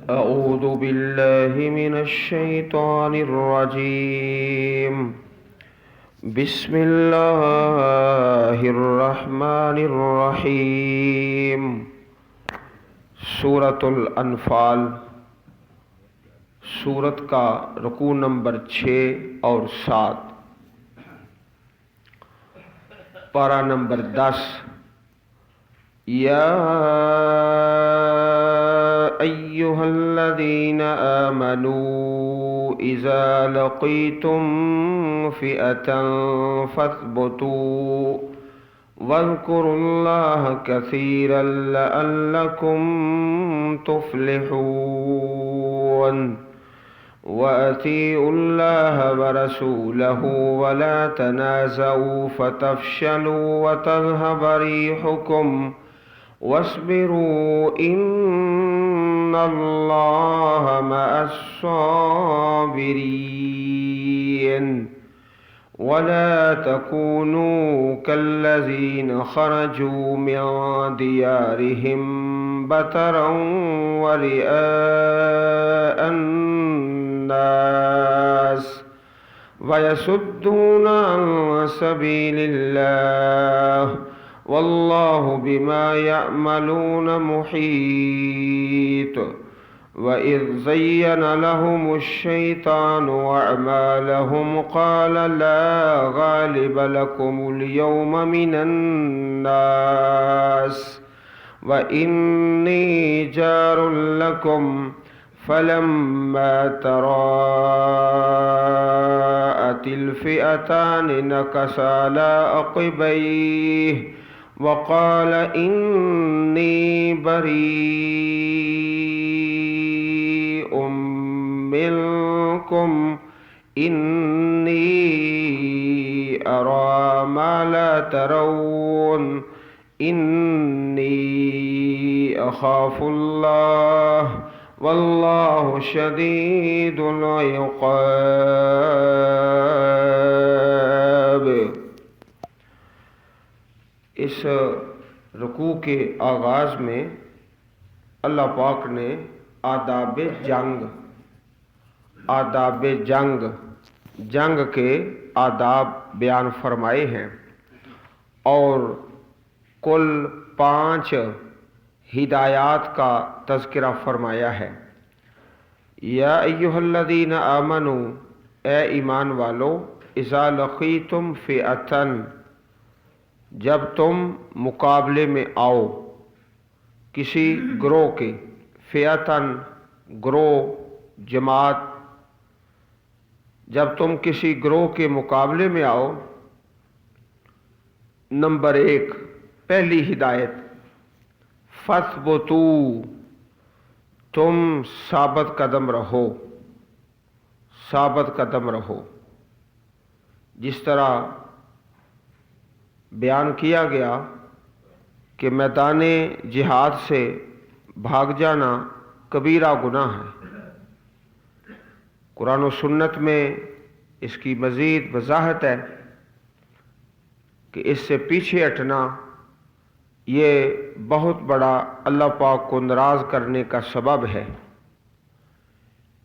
أعوذ بالله من الشيطان الرجيم. بسم الله الرحمن الرحیم. سورۃ الانفال، سورت کا رکوع نمبر 6 اور 7، پارہ نمبر 10. یا ایہا الذین آمنوا اذا لقیتم فئة فاثبتوا واذکروا اللہ کثیرا لعلکم تفلحون. وَأَطِيعُوا اللَّهَ وَرَسُولَهُ وَلَا تَنَازَعُوا فَتَفْشَلُوا وَتَذْهَبَ رِيحُكُمْ وَاصْبِرُوا إِنَّ اللَّهَ مَعَ الصَّابِرِينَ. وَلَا تَكُونُوا كَالَّذِينَ خَرَجُوا مِنْ دِيَارِهِمْ بَطَرًا وَرِئَاءَ النَّاسِ وَيَصُدُّونَ عَنْ سَبِيلِ اللَّهِ وَاللَّهُ بِمَا يَعْمَلُونَ مُحِيطٌ. وَإِذْ زَيَّنَ لَهُمُ الشَّيْطَانُ أَعْمَالَهُمْ قَالَ لَا غَالِبَ لَكُمُ الْيَوْمَ مِنَ النَّاسِ وَإِنِّي جَارٌ لَكُمْ فَلَمَّا تَرَاءَتِ الْفِئَتَانِ نَكَصَ عَلَى عَقِبَيْهِ وَقَالَ إِنِّي بَرِيءٌ مِّنكُمْ إِنِّي أَرَى مَا لَا تَرَوْنَ إِنِّي أَخَافُ اللَّهَ وَاللَّهُ شَدِيدُ الْعِقَابِ. اس رکوع کے آغاز میں اللہ پاک نے آداب جنگ کے آداب بیان فرمائے ہیں اور کل 5 ہدایات کا تذکرہ فرمایا ہے. یا ایہا الذین آمنوا، اے ایمان والو، اذا لقیتم فئة، جب تم مقابلے میں آؤ کسی گروہ کے، فئتن گروہ، جماعت، جب تم کسی گروہ کے مقابلے میں آؤ. نمبر 1، پہلی ہدایت، فَاثْبُتُوا، تم ثابت قدم رہو. جس طرح بیان کیا گیا کہ میدان جہاد سے بھاگ جانا کبیرہ گناہ ہے. قرآن و سنت میں اس کی مزید وضاحت ہے کہ اس سے پیچھے ہٹنا یہ بہت بڑا اللہ پاک کو ناراض کرنے کا سبب ہے.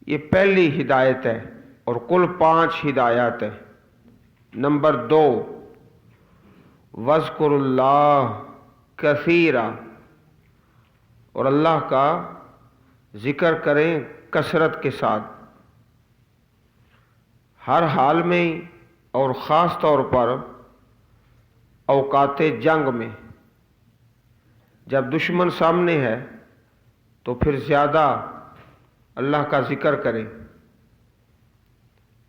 یہ پہلی ہدایت ہے اور کل 5 ہدایات ہے. نمبر 2، وَاذْكُرُوا اللَّهَ كَثِيرًا، اور اللہ کا ذکر کریں کثرت کے ساتھ، ہر حال میں اور خاص طور پر اوقات جنگ میں. جب دشمن سامنے ہے تو پھر زیادہ اللہ کا ذکر کریں.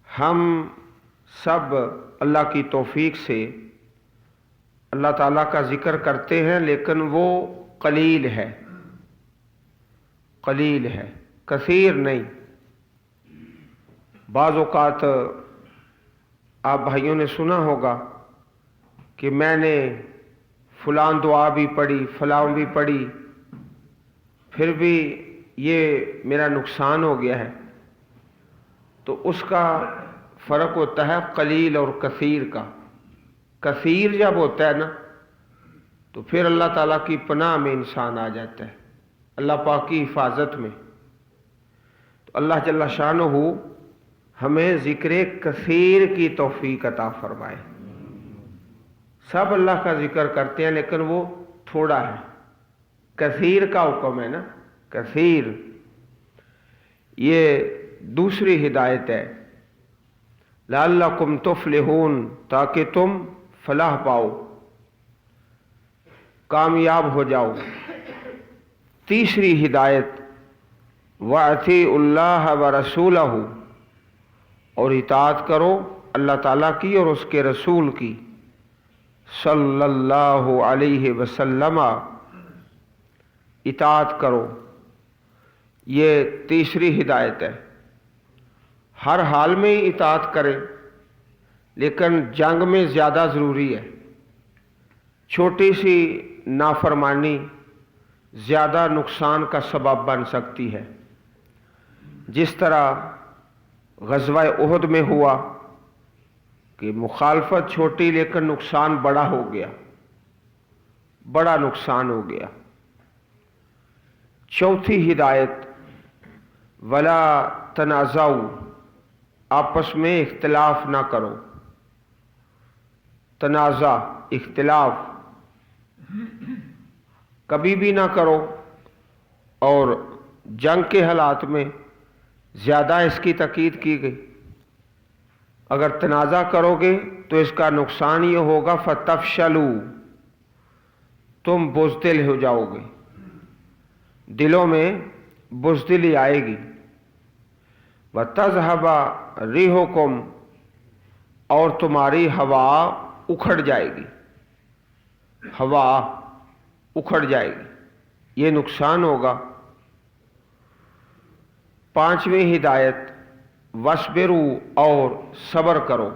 ہم سب اللہ کی توفیق سے اللہ تعالیٰ کا ذکر کرتے ہیں، لیکن وہ قلیل ہے، کثیر نہیں. بعض اوقات آپ بھائیوں نے سنا ہوگا کہ میں نے فلاں دعا بھی پڑھی، فلاں بھی پڑھی، پھر بھی یہ میرا نقصان ہو گیا ہے. تو اس کا فرق ہوتا ہے قلیل اور کثیر کا. کثیر جب ہوتا ہے نا تو پھر اللہ تعالیٰ کی پناہ میں انسان آ جاتا ہے، اللہ پاک کی حفاظت میں. اللہ جل شانہ ہمیں ذکر کثیر کی توفیق عطا فرمائے۔ سب اللہ کا ذکر کرتے ہیں لیکن وہ تھوڑا ہے، کثیر کا حکم ہے نا، کثیر۔ یہ دوسری ہدایت ہے، لعلکم تفلحون، تاکہ تم فلاح پاؤ، کامیاب ہو جاؤ۔ تیسری ہدایت، وَأَطِیعُوا اللَّهَ وَرَسُولَهُ، اور اطاعت کرو اللہ تعالیٰ کی اور اس کے رسول کی، صلی اللہ علیہ وسلم، اطاعت کرو۔ یہ تیسری ہدایت ہے، ہر حال میں اطاعت کرے، لیکن جنگ میں زیادہ ضروری ہے۔ چھوٹی سی نافرمانی زیادہ نقصان کا سبب بن سکتی ہے، جس طرح غزوہ احد میں ہوا کہ مخالفت چھوٹی لیکن نقصان بڑا ہو گیا، بڑا نقصان ہو گیا۔ چوتھی ہدایت، ولا تنازعوا، آپس میں اختلاف نہ کرو۔ تنازع، اختلاف کبھی بھی نہ کرو، اور جنگ کے حالات میں زیادہ اس کی تاکید کی گئی۔ اگر تنازع کرو گے تو اس کا نقصان یہ ہوگا فتفشلوا، تم بزدل ہو جاؤ گے، دلوں میں بزدلی آئے گی۔ وتذهب ريحكم، اور تمہاری ہوا اکھڑ جائے گی، ہوا اکھڑ جائے گی، یہ نقصان ہوگا۔ پانچویں ہدایت، وَاصْبِرُوا، اور صبر کرو۔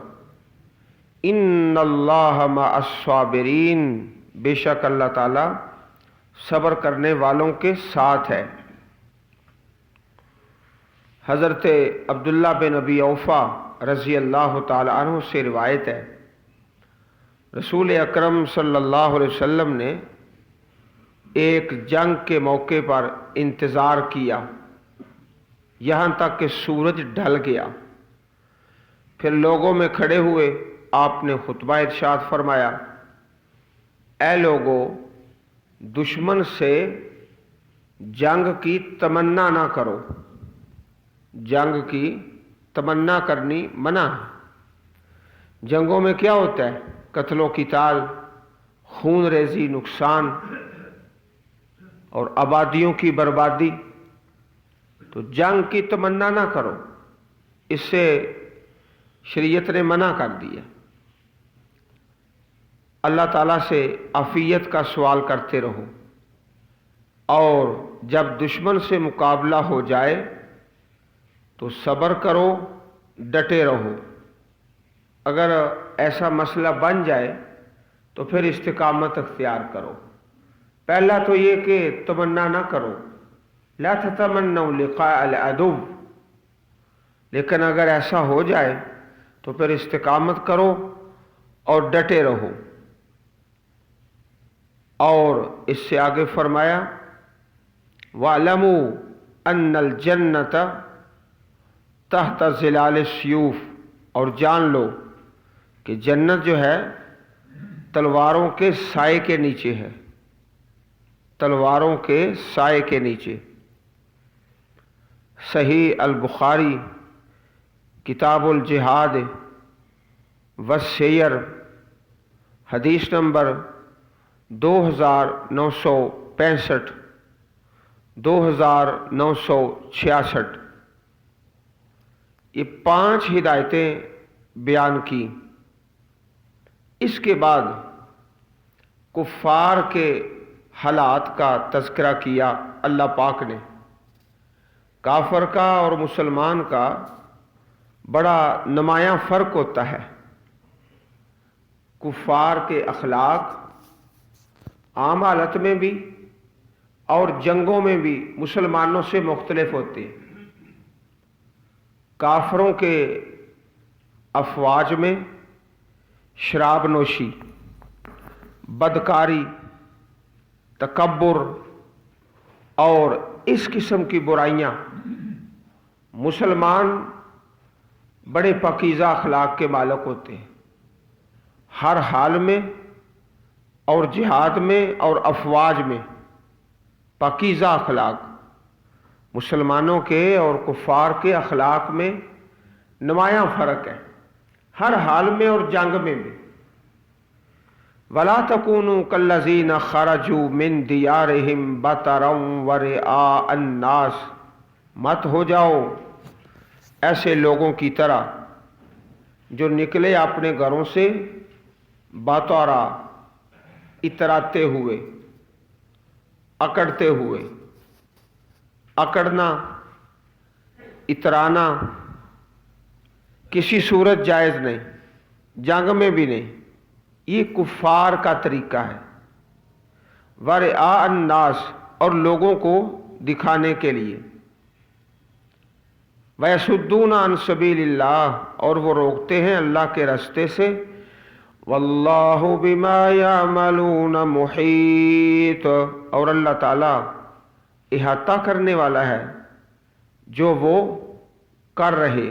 ان اللہ مع الصابرین، بے شک اللہ تعالی صبر کرنے والوں کے ساتھ ہے۔ حضرت عبداللہ بن ابی اوفا رضی اللہ تعالی عنہ سے روایت ہے، رسول اکرم صلی اللہ علیہ وسلم نے ایک جنگ کے موقع پر انتظار کیا یہاں تک کہ سورج ڈھل گیا، پھر لوگوں میں کھڑے ہوئے آپ نے خطبہ ارشاد فرمایا، اے لوگو، دشمن سے جنگ کی تمنا نہ کرو، جنگ کی تمنا کرنی منع ہے۔ جنگوں میں کیا ہوتا ہے؟ قتل و قتال، خون ریزی، نقصان اور آبادیوں کی بربادی۔ تو جنگ کی تمنا نہ کرو، اس سے شریعت نے منع کر دیا۔ اللہ تعالیٰ سے عافیت کا سوال کرتے رہو، اور جب دشمن سے مقابلہ ہو جائے تو صبر کرو، ڈٹے رہو۔ اگر ایسا مسئلہ بن جائے تو پھر استقامت اختیار کرو۔ پہلا تو یہ کہ تمنا نہ کرو، لا تتمنوا لقاء العدو، لیکن اگر ایسا ہو جائے تو پھر استقامت کرو اور ڈٹے رہو۔ اور اس سے آگے فرمایا، وَاعْلَمُوا أَنَّ الْجَنَّةَ تحت ظلال السیوف، اور جان لو کہ جنت جو ہے تلواروں کے سائے کے نیچے ہے، تلواروں کے سائے کے نیچے۔ صحیح البخاری کتاب الجہاد والسیر، حدیث نمبر 2965، 2966، یہ 5 ہدایتیں بیان کی۔ اس کے بعد کفار کے حالات کا تذکرہ کیا اللہ پاک نے۔ کافر کا اور مسلمان کا بڑا نمایاں فرق ہوتا ہے۔ کفار کے اخلاق عام حالت میں بھی اور جنگوں میں بھی مسلمانوں سے مختلف ہوتے ہیں۔ کافروں کے افواج میں شراب نوشی، بدکاری، تکبر اور اس قسم کی برائیاں مسلمان بڑے پاکیزہ اخلاق کے مالک ہوتے ہیں، ہر حال میں اور جہاد میں اور افواج میں پاکیزہ اخلاق۔ مسلمانوں کے اور کفار کے اخلاق میں نمایاں فرق ہے، ہر حال میں اور جنگ میں بھی۔ وَلَا تَكُونُوا كَالَّذِينَ خَرَجُوا مِن دِيَارِهِمْ بَطَرًا وَرِئَاءَ النَّاسِ، مت ہو جاؤ ایسے لوگوں کی طرح جو نکلے اپنے گھروں سے بطرا، اتراتے ہوئے، اکڑتے ہوئے۔ اکڑنا، اترانا کسی صورت جائز نہیں، جنگ میں بھی نہیں، یہ کفار کا طریقہ ہے۔ وَرِئَاءَ النَّاسِ، اور لوگوں کو دکھانے کے لیے۔ وَيَصُدُّونَ عَن سَبِيلِ اللَّهِ، اور وہ روکتے ہیں اللہ کے راستے سے۔ وَاللَّهُ بِمَا يَعْمَلُونَ مُحِيطٌ، اور اللہ تعالیٰ احاطہ کرنے والا ہے جو وہ کر رہے۔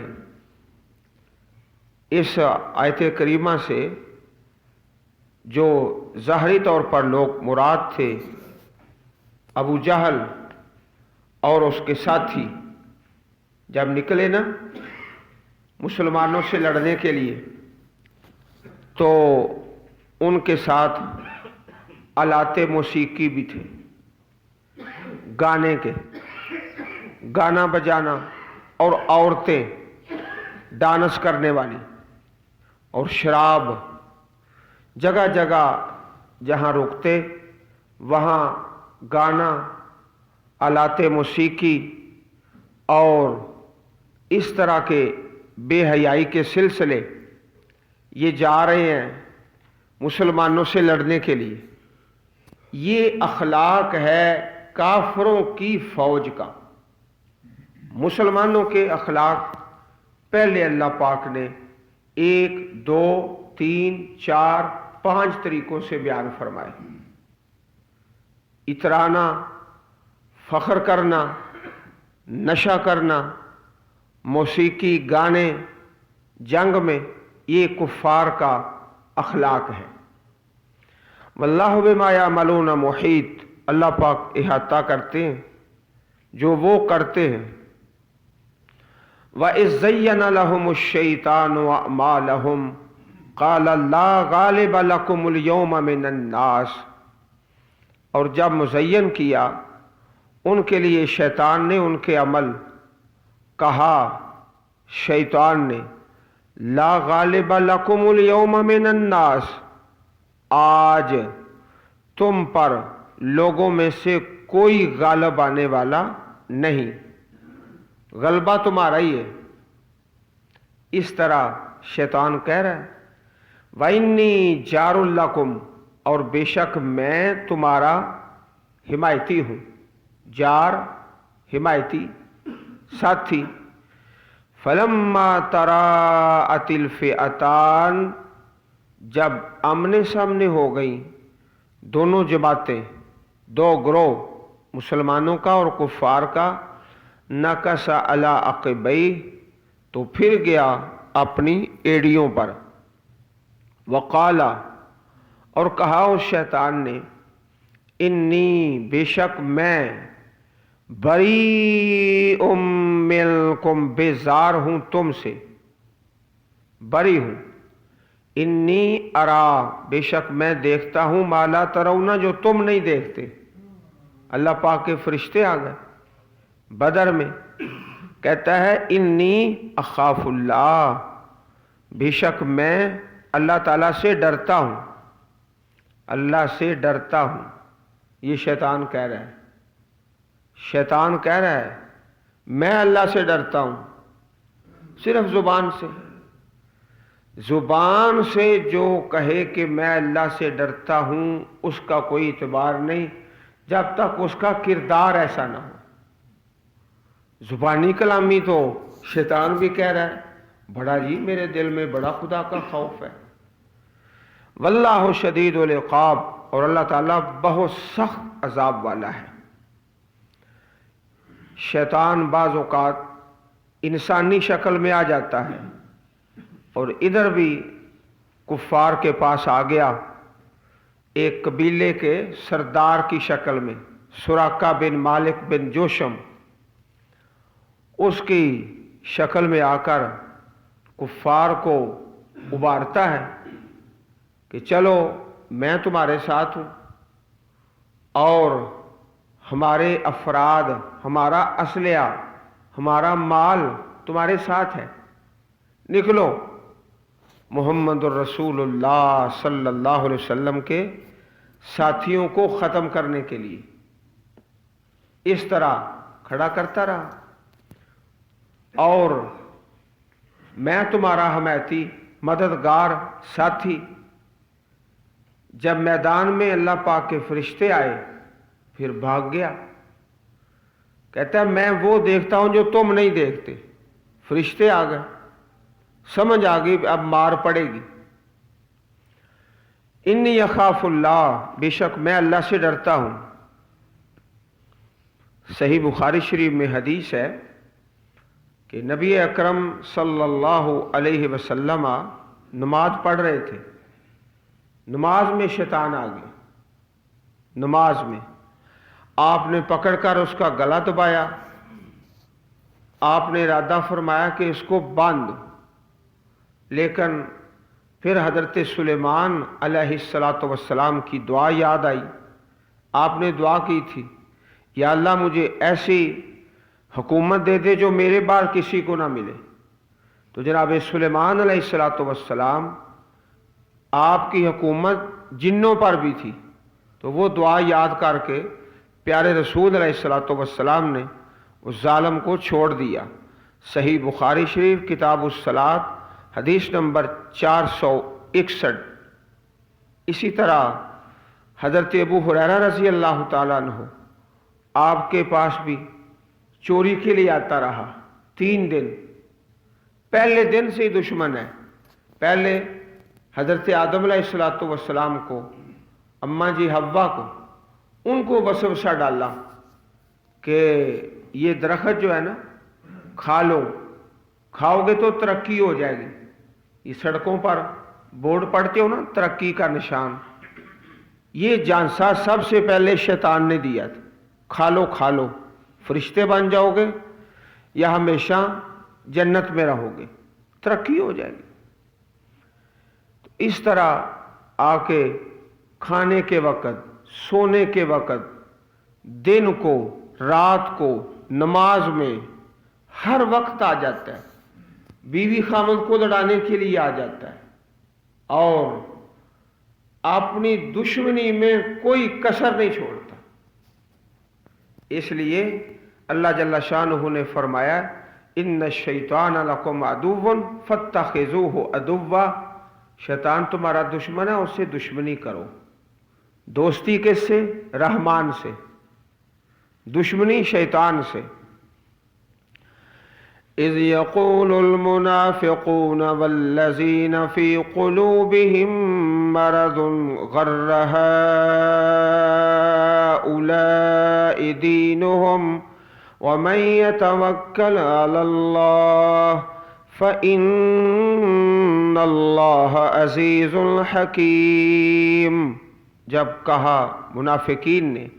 اس آیت کریمہ سے جو ظاہری طور پر لوگ مراد تھے، ابو جہل اور اس کے ساتھی جب نکلے نا مسلمانوں سے لڑنے کے لیے، تو ان کے ساتھ آلات موسیقی بھی تھے، گانے کے، گانا بجانا، اور عورتیں ڈانس کرنے والی، اور شراب۔ جگہ جگہ جہاں رکتے وہاں گانا، آلات موسیقی اور اس طرح کے بے حیائی کے سلسلے یہ جا رہے ہیں مسلمانوں سے لڑنے کے لیے۔ یہ اخلاق ہے کافروں کی فوج کا۔ مسلمانوں کے اخلاق پہلے اللہ پاک نے 1 2 3 4 5 طریقوں سے بیان فرمائے۔ اترانا، فخر کرنا، نشہ کرنا، موسیقی، گانے جنگ میں، یہ کفار کا اخلاق ہے۔ واللہ بما یعملون محیط، اللہ پاک احاطہ کرتے ہیں جو وہ کرتے ہیں۔ وَإِذْ زَيَّنَ لَهُمُ الشَّيْطَانُ أَعْمَالَهُمْ قَالَ لَا غَالِبَ لَكُمُ الْيَوْمَ مِنَ النَّاسِ، اور جب مزین کیا ان کے لیے شیطان نے ان کے عمل، کہا شیطان نے لا غالب لکم اليوم من الناس، آج تم پر لوگوں میں سے کوئی غالب آنے والا نہیں، غلبہ تمہارا ہی ہے۔ اس طرح شیطان کہہ رہا ہے وَإِنِّي جَارٌ لَكُمْ، اور بے شک میں تمہارا حمایتی ہوں۔ جار، حمایتی، ساتھی۔ فَلَمَّا تَرَاءَتِ الْفِئَتَانِ، جب آمنے سامنے ہو گئیں دونوں جماعتیں، دو گروہ، مسلمانوں کا اور کفار کا، نَكَسَ عَلَىٰ عَقِبَيْهِ، تو پھر گیا اپنی ایڑیوں پر۔ وَقَالَ، اور کہا اس شیطان نے انی، بے شک میں، بریء منکم، بیزار ہوں تم سے، بری ہوں۔ انی ارا، بے شک میں دیکھتا ہوں، ما لا ترون، جو تم نہیں دیکھتے۔ اللہ پاک کے فرشتے آ گئے بدر میں، کہتا ہے انی اخاف اللہ، بے شک میں اللہ تعالیٰ سے ڈرتا ہوں، اللہ سے ڈرتا ہوں۔ یہ شیطان کہہ رہا ہے، شیطان کہہ رہا ہے میں اللہ سے ڈرتا ہوں، صرف زبان سے۔ زبان سے جو کہے کہ میں اللہ سے ڈرتا ہوں اس کا کوئی اعتبار نہیں جب تک اس کا کردار ایسا نہ ہو۔ زبانی کلامی تو شیطان بھی کہہ رہا ہے بڑا جی میرے دل میں بڑا خدا کا خوف ہے۔ واللہ شدید العقاب، اور اللہ تعالیٰ بہت سخت عذاب والا ہے۔ شیطان بعض اوقات इंसानी शक्ल में आ जाता है, और इधर भी कुफ्फार के पास आ गया एक कबीले के सरदार की शक्ल में, सुराका बिन मालिक बिन जोशम, उसकी शक्ल में आकर कुफ्फार को उबारता है कि चलो मैं तुम्हारे साथ हूँ और हमारे अफराद, हमारा असलिया, हमारा माल तुम्हारे साथ है, निकलो मुहम्मदुर रसूलुल्लाह सल्लल्लाहु अलैहि वसल्लम के साथियों को ख़त्म करने के लिए। इस तरह खड़ा करता रहा और मैं तुम्हारा हमायती, मददगार, साथी। जब मैदान में अल्लाह पाक के फरिश्ते आए फिर भाग गया। कहता है मैं वो देखता हूं जो तुम नहीं देखते। फरिश्ते आ गए, समझ आ गई अब मार पड़ेगी। इन्नी अखाफुल्लाह, बेशक मैं अल्लाह से डरता हूं। सही बुखारी शरीफ में हदीस है कि नबी अकरम सल्लल्लाहु अलैहि वसल्लम नमाज पढ़ रहे थे, नमाज में शैतान आ गया। नमाज में आपने पकड़कर उसका गला दबाया, आपने इरादा फरमाया कि इसको बांध, लेकिन फिर हजरत सुलेमान अलैहिस्सलातु वस्सलाम की दुआ याद आई। आपने दुआ की थी, या अल्लाह मुझे ऐसी हुकूमत दे दे जो मेरे बाद किसी को ना मिले। तो जनाब सुलेमान अलैहिस्सलातु वस्सलाम, आपकी हुकूमत जिन्नों पर भी थी, तो वो दुआ याद करके प्यारे रसूल अलैहिस्सलातु वस्सलाम ने उस जालिम को छोड़ दिया। सही बुखारी शरीफ किताब उस-सलात हदीस नंबर 461। इसी तरह हजरत अबू हुरैरा रज़ी अल्लाह ताला अन्हु आपके पास भी चोरी के लिए आता रहा 3 दिन। पहले दिन से ही दुश्मन है। पहले हजरत आदम अलैहिस्सलातु वस्सलाम को, अम्मा जी हव्वा को, उनको वसवसा डाला कि ये दरख्त जो है ना, खा लो, खाओगे तो तरक्की हो जाएगी। ये सड़कों पर बोर्ड पढ़ते हो ना, तरक्की का निशान, ये जानसा सबसे पहले शैतान ने दिया था। खा लो खा लो, फरिश्ते बन जाओगे या हमेशा जन्नत में रहोगे, तरक्की हो जाएगी। तो इस तरह आके खाने के वक़्त, सोने के वक़्त, दिन को, रात को, नमाज में, हर वक्त आ जाता है। बीवी खामद को लड़ाने के लिए आ जाता है और अपनी दुश्मनी में कोई कसर नहीं छोड़ता। इसलिए अल्लाह जल्ला शानुहु ने फरमाया, इन्ना शैतान लकुम अदुव्वुन फत्तखिज़ूहु अदुव्वा, शैतान तुम्हारा दुश्मन है, उससे दुश्मनी करो। दोस्ती किससे? रहमान से, दुश्मनी शैतान से। इज़ यक़ूलुल मुनाफ़िक़ून वल्लज़ीन फ़ी क़ुलूबिहिम मरज़ुन ग़र्र हाउलाइ दीनुहुम वमन यतवक्कल अलल्लाह फ़इन्नल्लाह अज़ीज़ुल हकीम। जब कहा मुनाफिकीन ने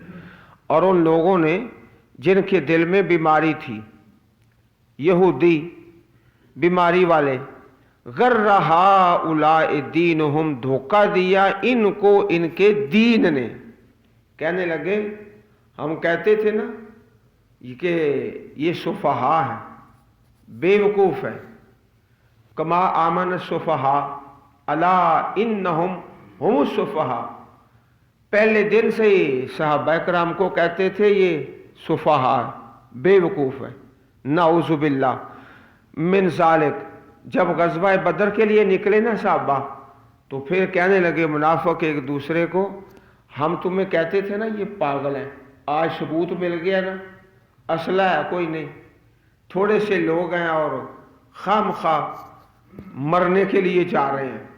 और उन लोगों ने जिनके दिल में बीमारी थी, यहूदी बीमारी वाले, गर्र हाउलाइ दीनुहुम, धोखा दिया इनको इनके दीन ने। कहने लगे, हम कहते थे ना कि ये सुफहा है, बेवकूफ़ है। कमा आमन सुफहा अला इन्नहुम हुमुस सुफहा, पहले दिन से ही सहाबा किराम को कहते थे ये सुफहा, बेवकूफ़ है। नाउज़ु बिल्लाह मिन ज़ालिक। जब ग़ज़वा बदर के लिए निकले ना साहबा, तो फिर कहने लगे मुनाफ़िक एक दूसरे को, हम तुम्हें कहते थे ना ये पागल है, आज सबूत मिल गया ना, असला है कोई नहीं, थोड़े से लोग हैं और खामखा मरने के लिए जा रहे हैं।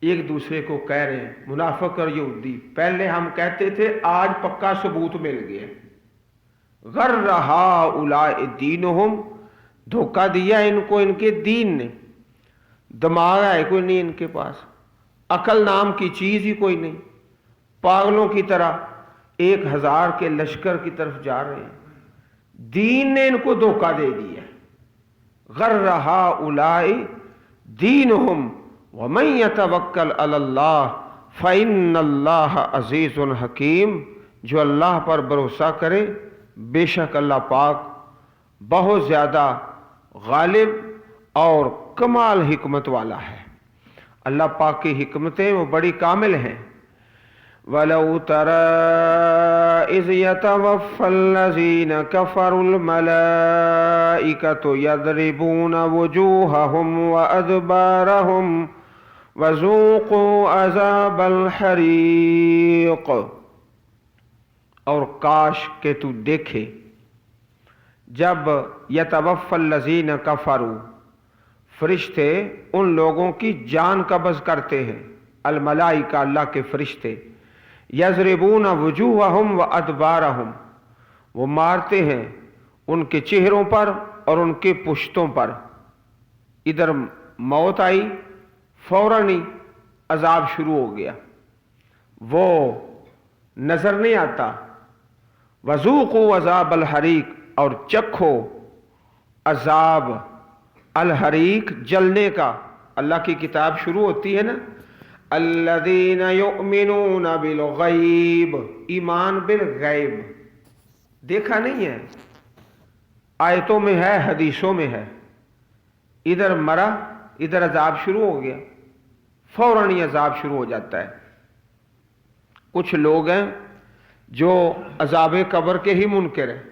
एक दूसरे को कह रहे हैं मुनाफिक और यहूदी, पहले हम कहते थे, आज पक्का सबूत मिल गया। गर्र हाउलाइ दीनुहुम, धोखा दिया इनको इनके दीन ने। दिमाग है कोई नहीं इनके पास, अकल नाम की चीज ही कोई नहीं, पागलों की तरह 1000 के लश्कर की तरफ जा रहे हैं। दीन ने इनको धोखा दे दिया। गर्रहा उलाई दीनहुम व मन यतवक्कल अलल्लाह फ़इन्नल्लाह अज़ीज़ुन हकीम। जो अल्लाह पर भरोसा करे बेशक अल्लाह पाक बहुत ज़्यादा गालिब और कमाल हिकमत वाला है। अल्लाह पाक की हिकमतें वो बड़ी कामिल हैं। वलौ तरा इज़ यतवफ़्फ़ल्लज़ीन कफ़रुल मलाइकतु यज़रिबून वुजूहहुम व अदबारहुम वज़ूक़ू अज़ाबल हरीक़। और काश के तू देखे जब यतवफ़्फ़ल्लज़ीन कफ़रू, फरिश्ते उन लोगों की जान कब्ज़ करते हैं, अल मलाइका अल्लाह के फरिश्ते, यज़रिबून वुजूहहुम व अदबारहुम, वो मारते हैं उनके चेहरों पर और उनके पुश्तों पर। इधर मौत आई फौरन ही अजाब शुरू हो गया, वो नजर नहीं आता। वज़ूक़ू अज़ाब अल हरीक, और चखो अजाब अल हरीक, जलने का। अल्लाह की किताब शुरू होती है ना, अल्लज़ीना युमिनूना बिल गैब, ईमान बिल गैब, देखा नहीं है, आयतों में है, हदीसों में है। इधर मरा, इधर अजाब शुरू हो गया, फौरन ही अजाब शुरू हो जाता है। कुछ लोग हैं जो अजाब कब्र के ही मुनकर हैं,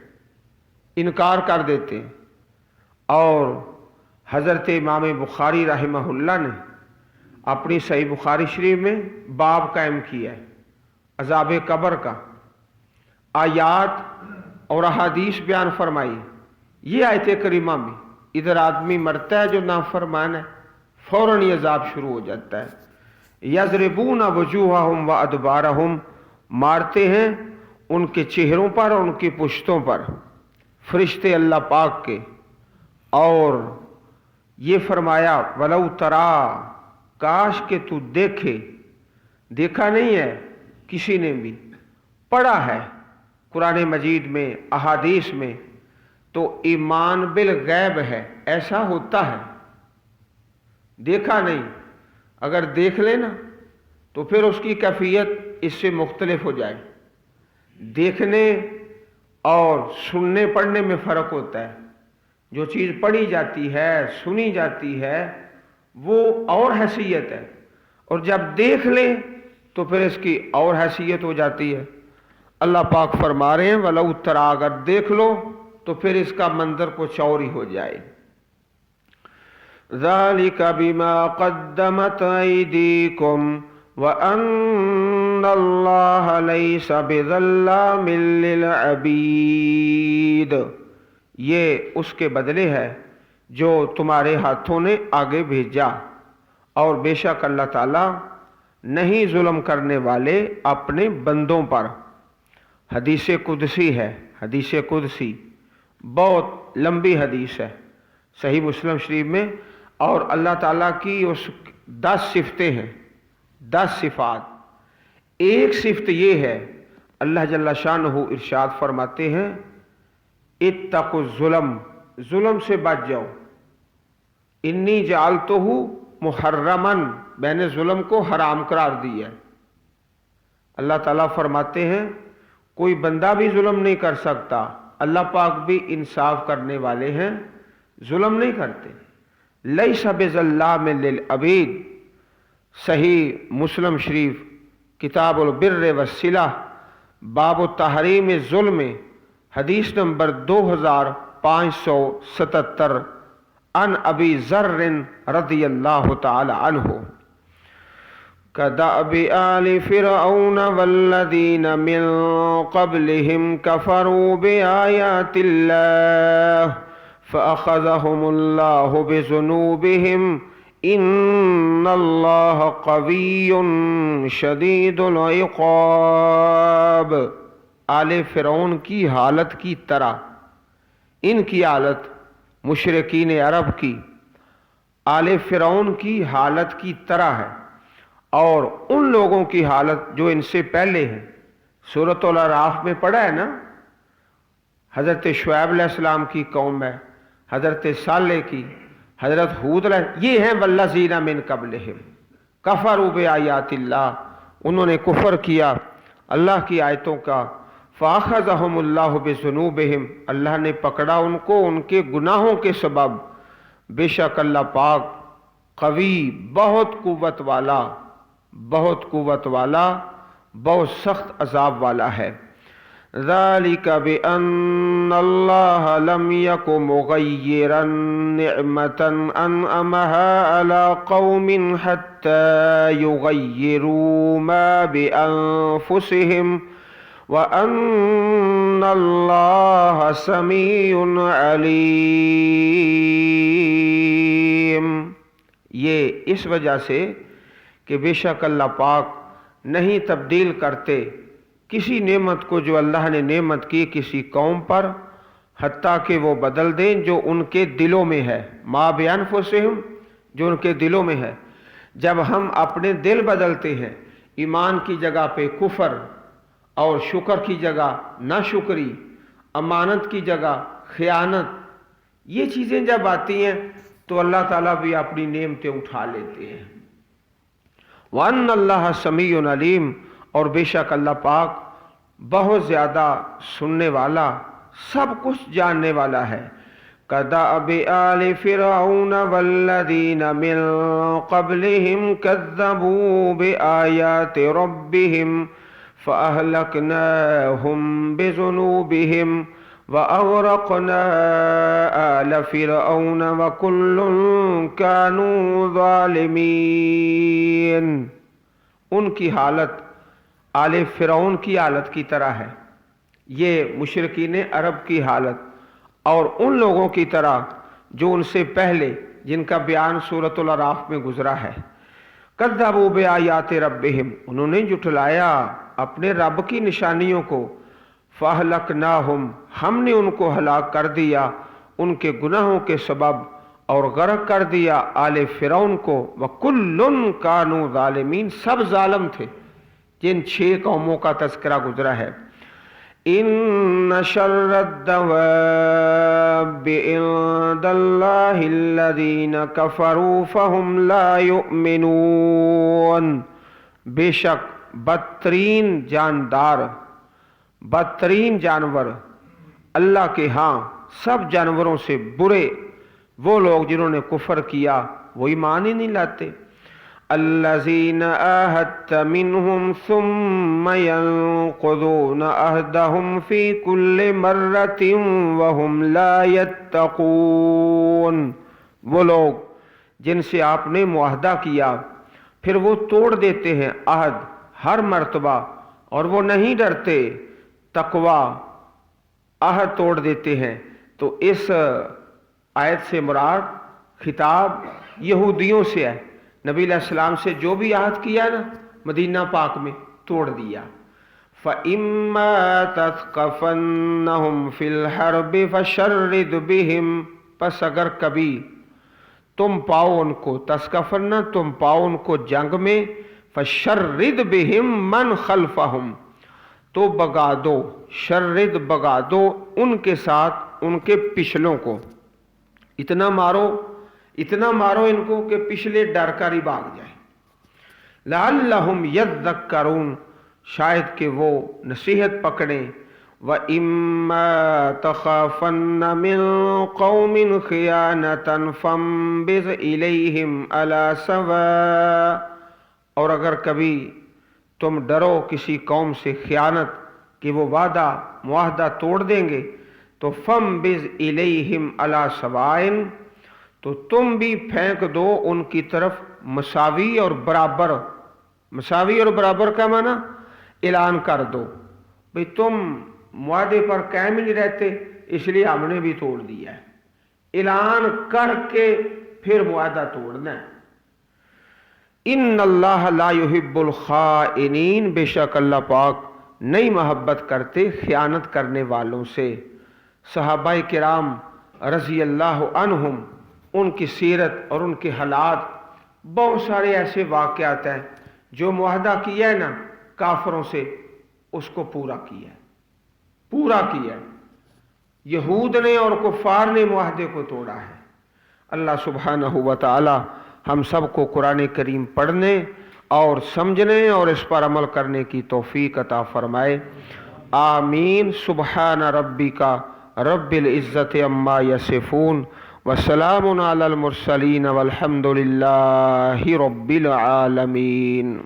इनकार कर देते हैं। और हज़रत इमाम बुखारी रहमहुल्लाह ने अपनी सही बुखारी शरीफ में बाब कायम किया है अजाब कब्र का, आयात और अहादीस बयान फरमाई। ये आयत करीमा में इधर आदमी मरता है जो नाफरमान है, फौरन ही अजाब शुरू हो जाता है। यज़रिबूना वजूहहुम व अदबारहुम, मारते हैं उनके चेहरों पर और उनकी पुश्तों पर फरिश्ते अल्लाह पाक के। और ये फरमाया वलौ तरा, काश के तू देखे, देखा नहीं है किसी ने भी, पढ़ा है कुरान मजीद में, अहादीस में, तो ईमान बिल गैब है, ऐसा होता है। देखा नहीं, अगर देख लेना तो फिर उसकी कैफियत इससे मुख्तलिफ हो जाए। देखने और सुनने पढ़ने में फ़र्क होता है। जो चीज़ पढ़ी जाती है, सुनी जाती है, वो और हैसियत है, और जब देख ले तो फिर इसकी और हैसियत हो जाती है। अल्लाह पाक फरमा रहे हैं वलौ तरा, अगर देख लो तो फिर इसका मंजर कुछ और ही हो जाए। ज़ालिका बिमा क़द्दमत अयदीकुम व अन्नल्लाह लैसा बिज़ल्लामिल लिल अबीद। ये उसके बदले है जो तुम्हारे हाथों ने आगे भेजा, और बेशक अल्लाह ताला नहीं जुल्म करने वाले अपने बंदों पर। हदीस कुदसी है, हदीस कुदसी बहुत लंबी हदीस है, सही मुस्लिम शरीफ में। और अल्लाह ताला की उस 10 सिफतें हैं, 10 सिफात। एक सिफत ये है, अल्लाह जल्ला शानहू इरशाद फरमाते हैं इत्तक़ु ज़ुल्म, जुल्म से बच जाओ। इन्नी जअलतुहु मुहर्रमन, मैंने जुल्म को हराम करार दिया है। अल्लाह ताला फरमाते हैं कोई बंदा भी जुल्म नहीं कर सकता, अल्लाह पाक भी इंसाफ करने वाले हैं, जुल्म नहीं करते। लैसा बिज़ल्लामिल लिल अबीद, सही मुस्लिम शरीफ किताबुल बिर्र वस्सिला बाब तहरीम ज़ुल्म, हदीस नंबर 2577, अन अबी ज़र्र रज़ियल्लाहु ताला अन्हु कदअबि आलि फ़िरऔन वल्लज़ीन मिन क़ब्लिहिम कफ़रू बिआयातिल्लाह फ़अख़ज़हुमुल्लाहु बिज़ुनूबिहिम इन्नल्लाह क़विय्युन शदीदुल इक़ाब। आले फ़िरौन की हालत की तरह इनकी हालत मुशरिकीन अरब की आले फिरौन की हालत की तरह है और उन लोगों की हालत जो इनसे पहले है। सूरतुल अराफ में पढ़ा है ना, हज़रत शुएब अलैहिस्सलाम की कौम है, हज़रत सालेह की, हज़रत हूद, ये हैं वल्लज़ीना मिन क़ब्लिहिम कफ़रू बिआयातिल्लाह, उन्होंने कुफ्र किया अल्लाह की आयतों का। फ़अख़ज़हुमुल्लाहु बिज़ुनूबिहिम, अल्लाह ने पकड़ा उनको उनके गुनाहों के सबब। बेशक अल्लाह पाक कवी, बहुत कुव्वत वाला, बहुत कुव्वत वाला, बहुत सख्त अजाब वाला है। ज़ालिका बिअन्नल्लाह लम यकु मुग़य्यिरन निअमतन अनअमहा अला क़ौमिन हत्ता युग़य्यिरू मा बिअन्फुसिहिम व अन्नल्लाह समीउन अलीम। ये इस वजह से कि बेशक अल्लाह पाक नहीं तब्दील करते किसी नेमत को जो अल्लाह ने नेमत की किसी कौम पर, हत्ता कि वो बदल दें जो उनके दिलों में है। मा बिअन्फुसिहिम, जो उनके दिलों में है। जब हम अपने दिल बदलते हैं, ईमान की जगह पे कुफर और शुक्र की जगह नाशुक्री, अमानत की जगह खयानत, ये चीज़ें जब आती हैं तो अल्लाह ताला भी अपनी नेमतें उठा लेते हैं। वअन्नल्लाह समीउन अलीम, और बेशक अल्लाह पाक बहुत ज़्यादा सुनने वाला, सब कुछ जानने वाला है। कदअबि आलि फ़िरऔन वल्लज़ीना मिन क़ब्लिहिम कज़्ज़बू बिआयाति रब्बिहिम फ़अहलकनाहुम बिज़ुनूबिहिम व अग़रक़ना आल फ़िरऔन व कुल्लुन कानू ज़ालिमीन। उनकी हालत आले फ़िरौन की हालत की तरह है, ये मुशरिकीन अरब की हालत, और उन लोगों की तरह जो उनसे पहले, जिनका बयान सूरतुल अराफ में गुजरा है। कज़्ज़बू बिआयाति रब्बिहिम, उन्होंने जुटलाया अपने रब की निशानियों को। फ़अहलकनाहुम, हमने उनको हलाक कर दिया उनके गुनाहों के सबब, और गर्क कर दिया आले फ़िरौन को। व कुल्लुन कानू ज़ालिमीन, सब जालिम थे। जिन 6 कौमों का तज़किरा गुजरा है। इन्न शर्रद्दवाब्बि इंदल्लाहिल्लज़ीना कफ़रू फ़हुम ला युमिनून, बेशक बदतरीन जानदार, बदतरीन जानवर अल्लाह के यहाँ सब जानवरों से बुरे वो लोग जिन्होंने कुफ्र किया, वो ईमान ही नहीं लाते। अल्लज़ीना आहदत मिनहुम सुम्मा यनक़ुज़ून अहदहुम फ़ी कुल्लि मर्रतिन व हुम ला यत्तक़ून, वो लोग जिनसे आपने मुआहदा किया फिर वो तोड़ देते हैं अहद हर मर्तबा, और वो नहीं डरते, तकवा अहद तोड़ देते हैं। तो इस आयत से मुराद खिताब यहूदियों से है। नबी अलैहिस्सलाम से जो भी आहद किया ना मदीना पाक में, तोड़ दिया। फ़इम्मा तस्क़फ़न्नहुम फ़िल हर्बि फ़शर्रिद बिहिम, पस अगर कभी तुम पाओ उनको, तस्क़फ़न्ना तुम पाओ उनको जंग में, फ़शर्रिद बिहिम मन खल्फ़हुम, तो बगा दो, शर्रिद बगा दो उनके साथ उनके पिछलों को। इतना मारो इनको कि पिछले डर कर ही भाग जाए। लअल्लहुम यज़्ज़क्करून, शायद कि वो नसीहत पकड़ें। व इम्मा तख़ाफ़न्न मिन क़ौमिन ख़ियानतन फ़म्बिज़ इलैहिम अला सवा, और अगर कभी तुम डरो किसी कौम से खियानत कि वो वादा मुआहदा तोड़ देंगे, तो फ़म्बिज़ इलैहिम अला सवाइन, तो तुम भी फेंक दो उनकी तरफ मसावी और बराबर। मसावी और बराबर का माना ऐलान कर दो, भाई तुम मुआदे पर कायम ही नहीं रहते, इसलिए हमने भी तोड़ दिया है। ऐलान करके फिर मुआदा तोड़ना है। इन्नल्लाह ला युहिब्बुल खाइनीन, बेशक अल्लाह पाक नहीं मोहब्बत करते खयानत करने वालों से। सहाबाए किराम رضی اللہ عنہم، ان کی سیرت اور ان کے حالات، بہت سارے ایسے واقعات ہیں جو معاہدہ کیا ہے نا کافروں سے، اس کو پورا کیا ہے، پورا کیا ہے۔ یہود نے اور کفار نے معاہدے کو توڑا ہے۔ اللہ سبحانہ و تعالی ہم سب کو قرآن کریم پڑھنے اور سمجھنے اور اس پر عمل کرنے کی توفیق عطا فرمائے، آمین۔ سبحان ربک رب العزت عما یصفون وسلام علی المرسلین والحمد للہ رب العالمین۔